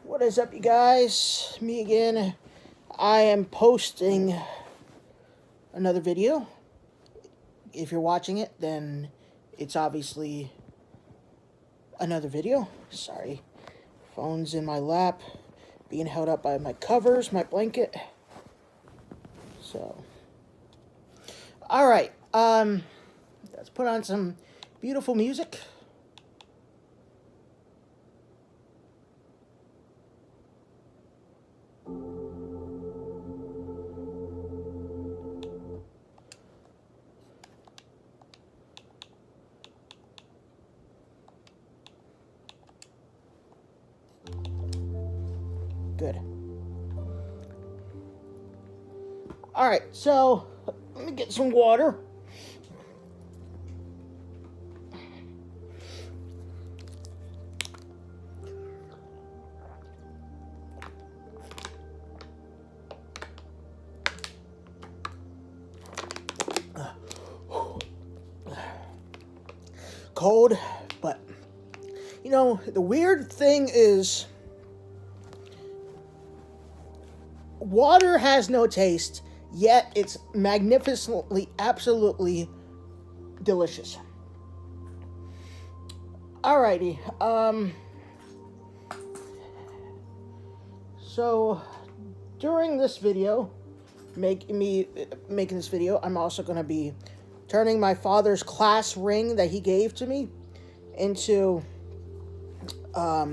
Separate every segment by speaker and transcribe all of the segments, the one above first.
Speaker 1: What is up, you guys? Me again. I am posting another video. If you're watching it, then it's obviously another video. Sorry. Phone's in my lap, being held up by my covers, my blanket. So, alright. Let's put on some beautiful music. Good. Alright, so let me get some water. Cold, but you know, the weird thing is water has no taste, yet it's magnificently, absolutely delicious. Alrighty, so during this video, making this video, I'm also going to be turning my father's class ring that he gave to me into a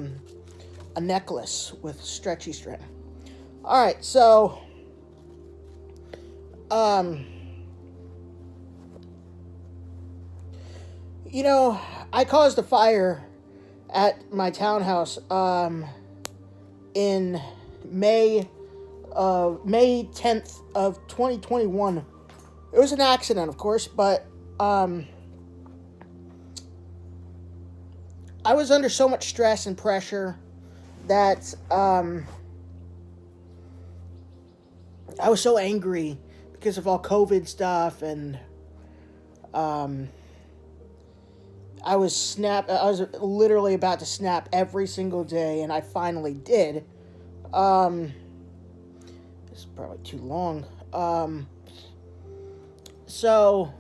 Speaker 1: necklace with stretchy string. Alright, so you know, I caused a fire at my townhouse in May 10th of 2021. It was an accident, of course, but I was under so much stress and pressure that I was so angry because of all COVID stuff, and I was literally about to snap every single day, and I finally did. This is probably too long. So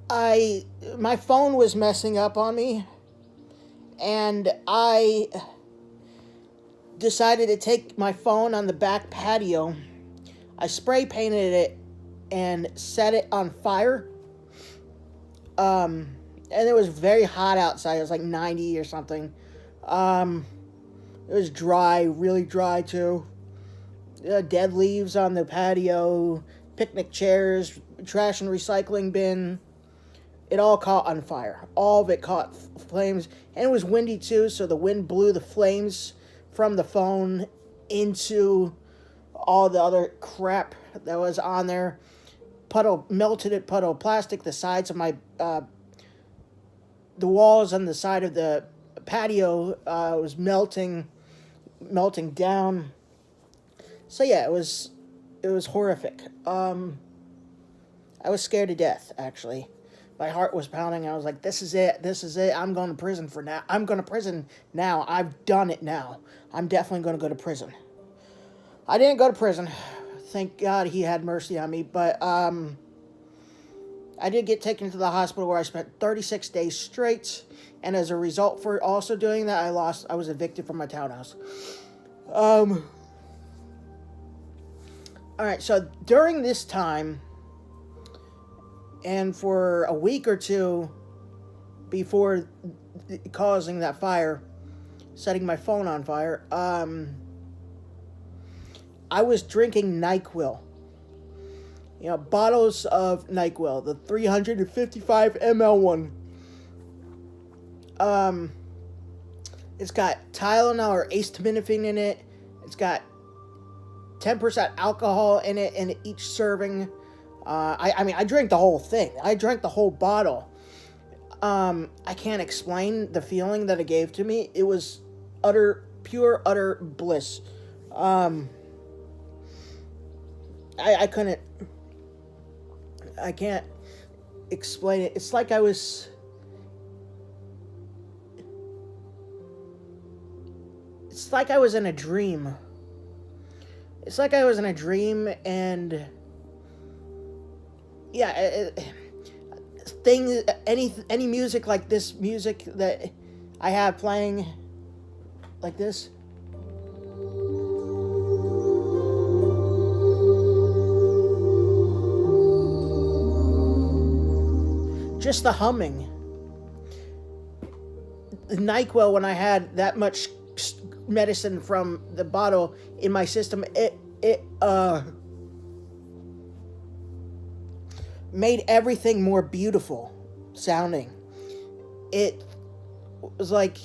Speaker 1: my phone was messing up on me, and I decided to take my phone on the back patio. I spray painted it and set it on fire. And it was very hot outside. It was like 90 or something. It was dry, really dry too. Dead leaves on the patio, picnic chairs, trash and recycling bin. It all caught on fire. All of it caught flames. And it was windy too, so the wind blew the flames from the phone into all the other crap that was on there. Melted it, puddle of plastic. The sides of my, the walls on the side of the patio was melting down. So yeah, it was horrific. I was scared to death, actually. My heart was pounding. I was like, this is it. I'm going to prison for now. I'm going to prison now. I've done it now. I'm definitely going to go to prison. I didn't go to prison. Thank God he had mercy on me. But I did get taken to the hospital, where I spent 36 days straight. And as a result for also doing that, I was evicted from my townhouse. Alright, so during this time, and for a week or two before causing that fire, setting my phone on fire, I was drinking NyQuil. You know, bottles of NyQuil, the 355 ml one. It's got Tylenol or acetaminophen in it. It's got 10% alcohol in it in each serving. I mean, I drank the whole thing. I drank the whole bottle. I can't explain the feeling that it gave to me. It was pure, utter bliss. I couldn't, I can't explain it. It's like I was... It's like I was in a dream. It's like I was in a dream, and... Yeah, any music like this music that I have playing like this... Just the humming. The NyQuil, when I had that much medicine from the bottle in my system, it made everything more beautiful sounding. It was like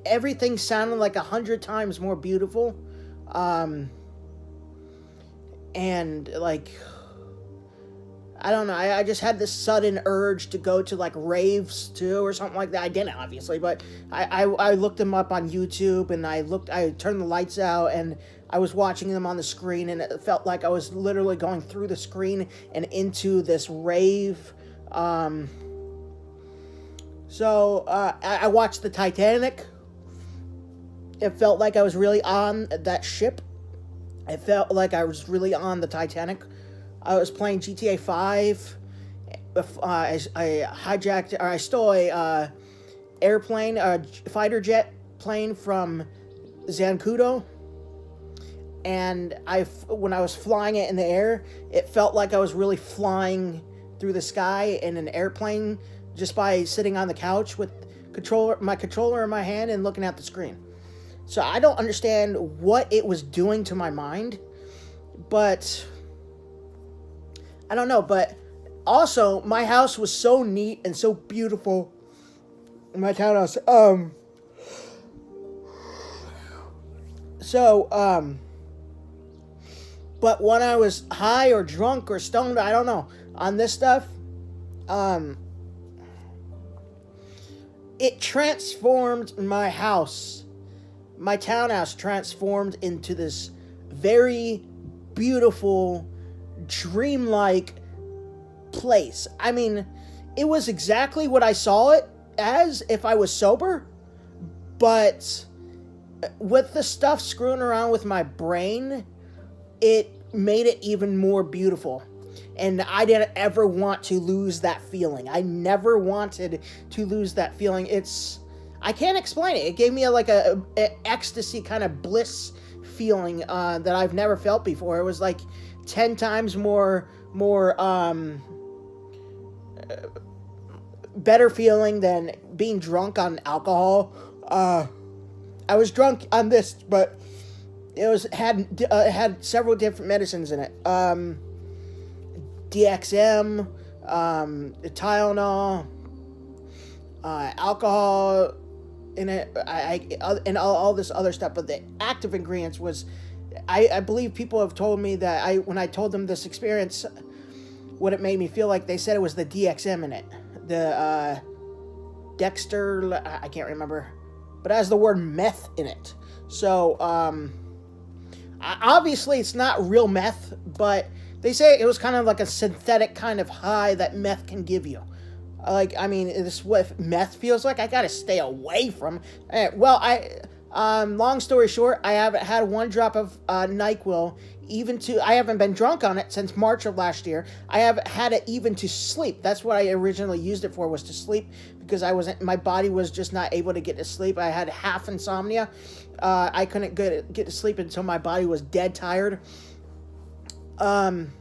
Speaker 1: everything sounded like 100 times more beautiful. And like, I don't know, I just had this sudden urge to go to like raves too or something like that. I didn't, obviously, but I looked them up on YouTube, and I turned the lights out, and I was watching them on the screen, and it felt like I was literally going through the screen and into this rave. So I watched the Titanic. It felt like I was really on that ship. It felt like I was really on the Titanic. I was playing GTA 5. I stole a airplane, a fighter jet plane from Zancudo. And when I was flying it in the air, it felt like I was really flying through the sky in an airplane just by sitting on the couch with my controller in my hand and looking at the screen. So I don't understand what it was doing to my mind, but I don't know. But also, my house was so neat and so beautiful. My townhouse. But when I was high or drunk or stoned, I don't know, on this stuff, it transformed my house. My townhouse transformed into this very beautiful, dreamlike place. I mean, it was exactly what I saw it as if I was sober, but with the stuff screwing around with my brain, it made it even more beautiful. And I didn't ever want to lose that feeling. I never wanted to lose that feeling. I can't explain it. It gave me a ecstasy kind of bliss feeling that I've never felt before. It was like 10 times more better feeling than being drunk on alcohol. I was drunk on this, but it had several different medicines in it. DXM, Tylenol, alcohol in it, and all this other stuff. But the active ingredients was, I believe people have told me that when I told them this experience, what it made me feel like, they said it was the DXM in it. The Dexter, I can't remember, but it has the word meth in it. So, obviously it's not real meth, but they say it was kind of like a synthetic kind of high that meth can give you. Like, I mean, this is what meth feels like. I gotta stay away from. Long story short, I haven't had one drop of NyQuil. I haven't been drunk on it since March of last year. I haven't had it even to sleep. That's what I originally used it for, was to sleep, because my body was just not able to get to sleep. I had half insomnia. I couldn't get to sleep until my body was dead tired. And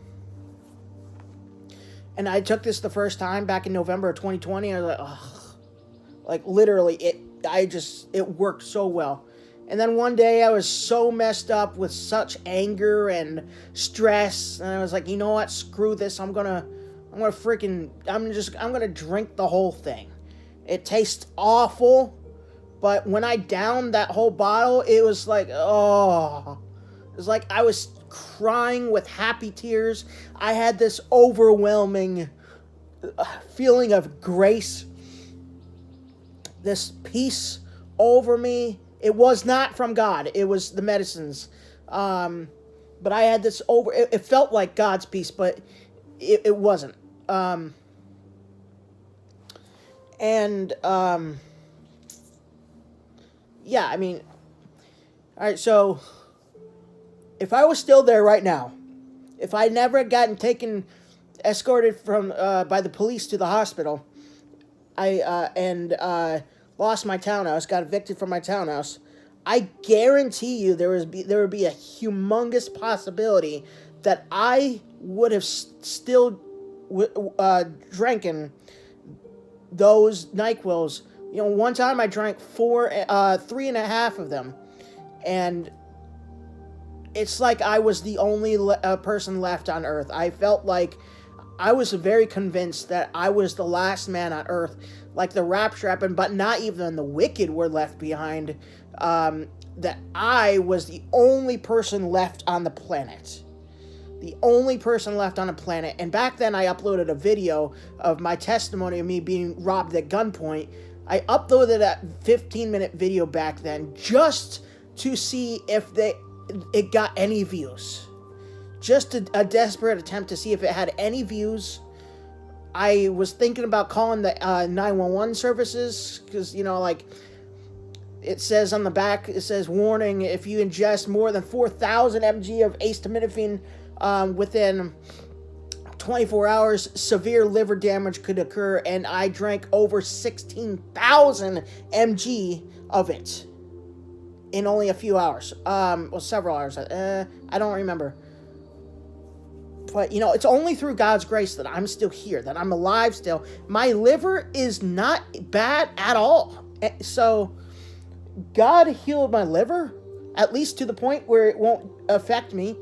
Speaker 1: I took this the first time back in November of 2020. I was like, ugh. Like, literally, it worked so well. And then one day I was so messed up with such anger and stress, and I was like, you know what? Screw this. I'm gonna drink the whole thing. It tastes awful, but when I downed that whole bottle, it was like, oh. It was like I was crying with happy tears. I had this overwhelming feeling of grace, this peace over me. It was not from God. It was the medicines. But I had this it felt like God's peace, but it wasn't. And, yeah, I mean, all right, so if I was still there right now, if I never had gotten escorted from by the police to the hospital, I lost my townhouse, got evicted from my townhouse, I guarantee you there would be a humongous possibility that I would have still drinking those NyQuils. You know, one time I drank 3.5 of them, and it's like I was the only person left on Earth. I felt like I was very convinced that I was the last man on Earth, like the Rapture happened, but not even the wicked were left behind. That I was the only person left on the planet. The only person left on the planet. And back then I uploaded a video of my testimony of me being robbed at gunpoint. I uploaded a 15-minute video back then just to see if it got any views. Just a desperate attempt to see if it had any views. I was thinking about calling the 911 services, because, you know, like, it says on the back, it says, warning, if you ingest more than 4,000 mg of acetaminophen within 24 hours, severe liver damage could occur, and I drank over 16,000 mg of it in only a few hours. Well, several hours. I don't remember. But, you know, it's only through God's grace that I'm still here, that I'm alive still. My liver is not bad at all. So, God healed my liver, at least to the point where it won't affect me.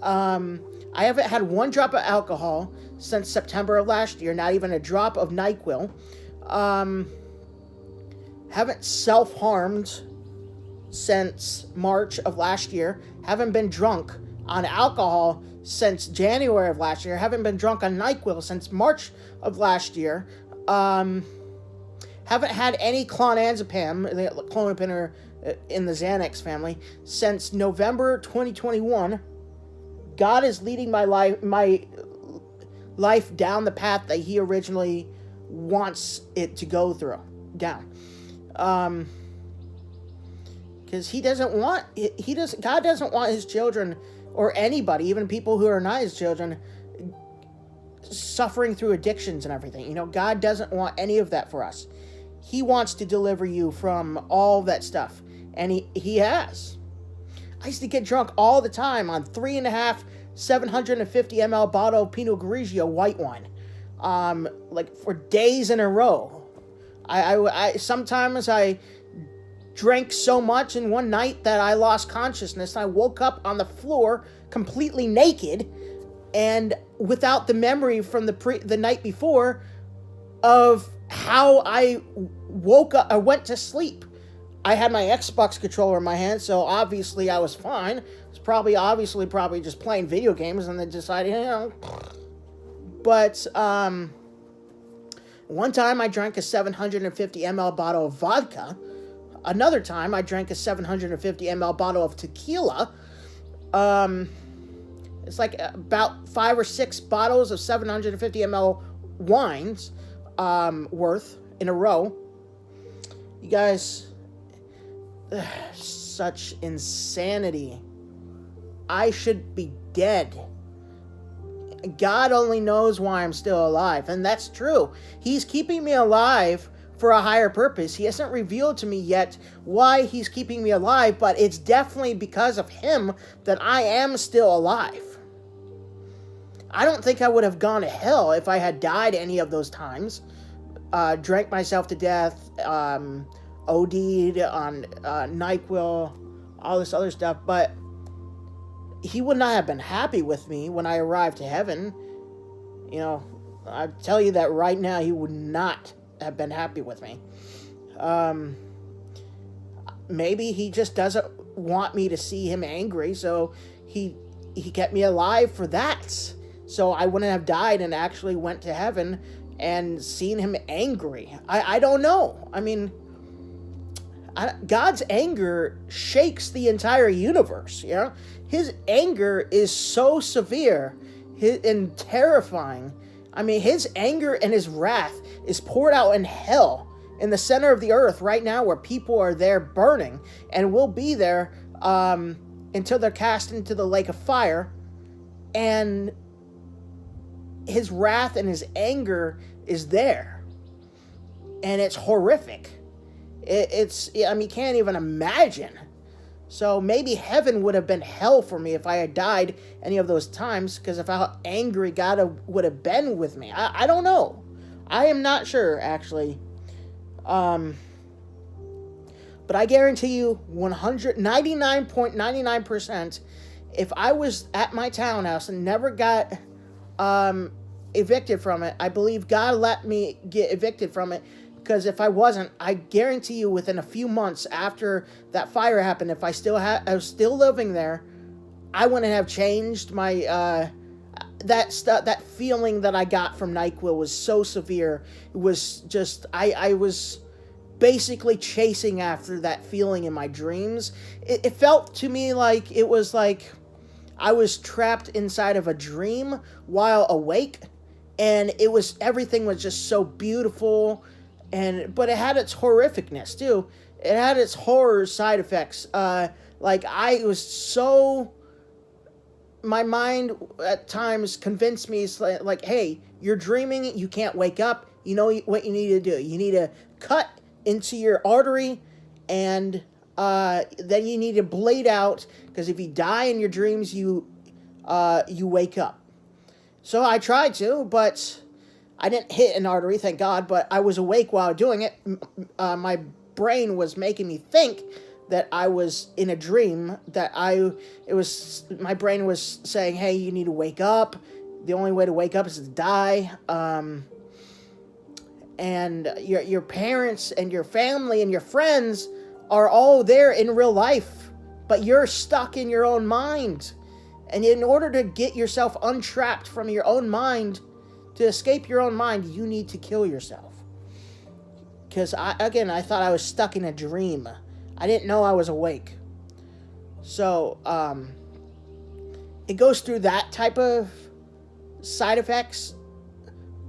Speaker 1: I haven't had one drop of alcohol since September of last year, not even a drop of NyQuil. Haven't self-harmed since March of last year. Haven't been drunk on alcohol since January of last year. Haven't been drunk on NyQuil since March of last year. Haven't had any clonazepam, the clonopin in the Xanax family, since November 2021. God is leading my life down the path that He originally wants it to go down. Because God doesn't want His children, or anybody, even people who are not His children, suffering through addictions and everything. You know, God doesn't want any of that for us. He wants to deliver you from all that stuff. And he has. I used to get drunk all the time on 3.5 750 ml bottle of Pinot Grigio white wine. Like for days in a row. I sometimes I drank so much in one night that I lost consciousness. I woke up on the floor completely naked and without the memory from the night before of how I woke up. I went to sleep. I had my Xbox controller in my hand, so obviously I was fine. It was probably just playing video games, and then decided, you know. But one time I drank a 750 ml bottle of vodka. Another time I drank a 750 ml bottle of tequila. It's like about 5 or 6 bottles of 750 ml wines worth in a row. You guys, such insanity. I should be dead. God only knows why I'm still alive, and that's true. He's keeping me alive for a higher purpose. He hasn't revealed to me yet why He's keeping me alive, but it's definitely because of Him that I am still alive. I don't think I would have gone to hell if I had died any of those times. Drank myself to death, OD'd on NyQuil, all this other stuff, but He would not have been happy with me when I arrived to heaven. You know, I tell you that right now, He would not have been happy with me. Maybe He just doesn't want me to see Him angry, so He kept me alive for that. So I wouldn't have died and actually went to heaven and seen Him angry. I don't know. I mean, God's anger shakes the entire universe, you know? His anger is so severe and terrifying. I mean, his anger and his wrath is poured out in hell, in the center of the earth right now, where people are there burning and will be there until they're cast into the lake of fire. And his wrath and his anger is there. And it's horrific. I mean, you can't even imagine. So maybe heaven would have been hell for me if I had died any of those times, because of how angry God would have been with me. I don't know. I am not sure, actually. But I guarantee you 99.99%, if I was at my townhouse and never got evicted from it, I believe God let me get evicted from it. Because if I wasn't, I guarantee you within a few months after that fire happened, if I was still living there, I wouldn't have changed my, that feeling that I got from NyQuil was so severe. It was just, I was basically chasing after that feeling in my dreams. It felt to me like it was like I was trapped inside of a dream while awake, and everything was just so beautiful. But it had its horrificness too. It had its horror side effects. Like my mind at times convinced me, like, hey, you're dreaming, you can't wake up. You know what you need to do. You need to cut into your artery, and then you need to bleed out, because if you die in your dreams, you wake up. So I tried to, but I didn't hit an artery, thank God, but I was awake while doing it. My brain was making me think that I was in a dream, my brain was saying, hey, you need to wake up. The only way to wake up is to die. And your parents and your family and your friends are all there in real life, but you're stuck in your own mind. And in order to get yourself untrapped from your own mind, to escape your own mind, you need to kill yourself. Because, I thought I was stuck in a dream. I didn't know I was awake. So, it goes through that type of side effects,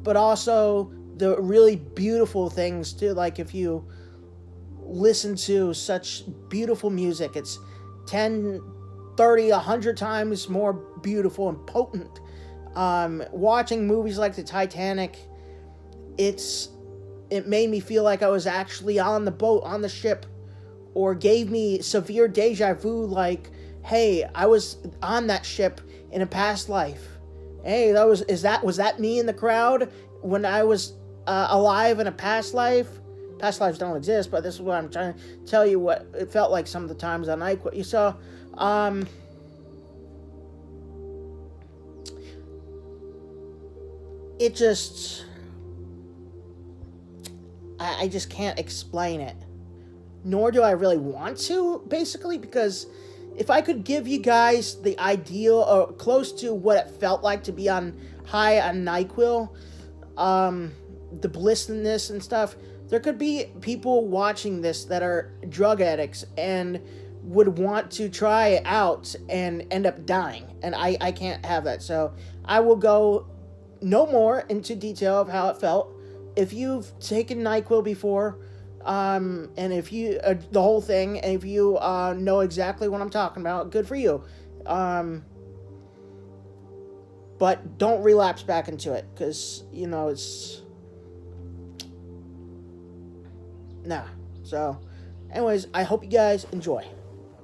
Speaker 1: but also the really beautiful things, too. Like, if you listen to such beautiful music, it's 10, 30, 100 times more beautiful and potent. Watching movies like the Titanic, it made me feel like I was actually on the boat, on the ship, or gave me severe deja vu, like, hey, I was on that ship in a past life. Hey, was that me in the crowd when I was alive in a past life? Past lives don't exist, but this is what I'm trying to tell you, what it felt like some of the times on NyQuil. You saw, it just, I just can't explain it. Nor do I really want to, basically, because if I could give you guys the ideal, or close to what it felt like to be high on NyQuil, the blissness and stuff, there could be people watching this that are drug addicts and would want to try it out and end up dying. And I can't have that. So I will go no more into detail of how it felt. If you've taken NyQuil before, and if you, the whole thing, and if you know exactly what I'm talking about, good for you. But don't relapse back into it, because, it's... Nah. So, anyways, I hope you guys enjoy.